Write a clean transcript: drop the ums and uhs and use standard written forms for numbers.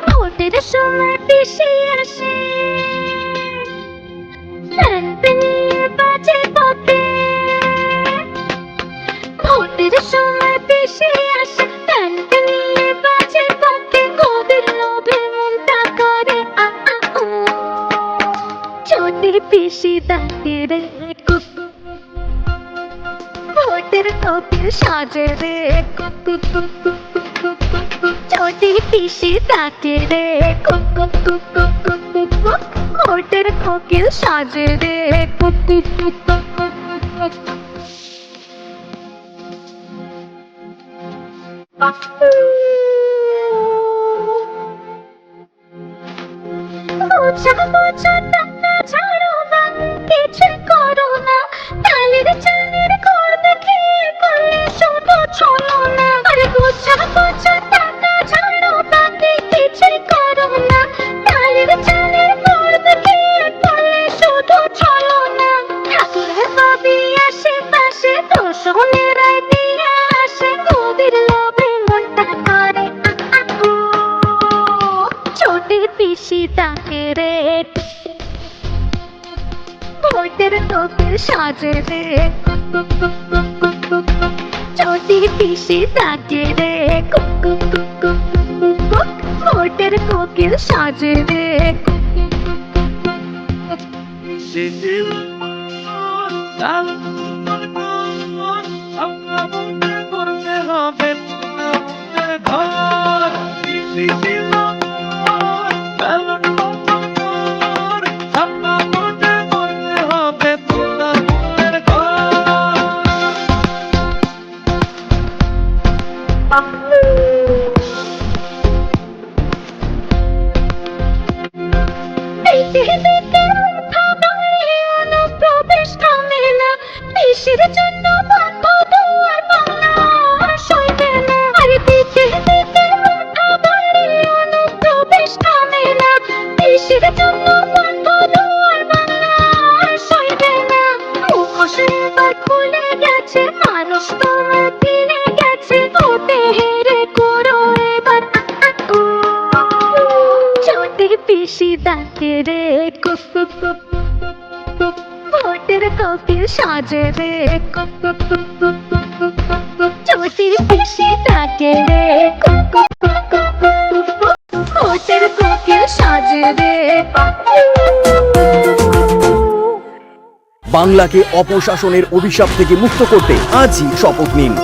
ভোটের সময় পিসি আসে, বাজে পথে। ভোটের সময় পিসি আসে, বাজে পথে। কবির লোভে মনটা করে যদি পিসি তাকে রে ভোটের কবির সাজে রে যদি পিসি তাকে রে ভোটের কোকিল সাজে রে বোঝা বোঝা টাকা ছাড়ো না, কিছু করো না। তালের চালের ঘর দেখে করলে শুধু চলো না। আরে বোঝা বোঝা টাকা ছাড়ো না, কিছু করো না। তালের চালের ঘর দেখে করলে শুধু চলো না। ঠাকুরের বাবি আশেপাশে দোষণের দিয়ে আসে, গভীর লোভে মনটা করে ছোটি পিসি তাকে রে ভোটের কোকিল সাজে রে ছোটি পিসি তাকে রে ভোটের কোকিল সাজে রে অনুপ্রবেশ কামে না, পিসির জন্য বন্ধ দুয়ার বাংলা সইবে না। আরে দিতে দিতে মাথা বাড়ি অনুপ্রবেশ কামে না, পিসির জন্য বন্ধ দুয়ার বাংলা সইবে না। মুখোশের এবার খুলে গেছে, মানুষ তোমার ফিরে গেছে। ভোটে হেরে করো এবার ছোটি পিসি তাকে রে ভোটের কোকিল সাজে রে ছোটি পিসি তাকে রে ভোটের কোকিল সাজে রে। বাংলাকে অপশাসনের অভিশাপ থেকে মুক্ত করতে আজই শপথ নিন।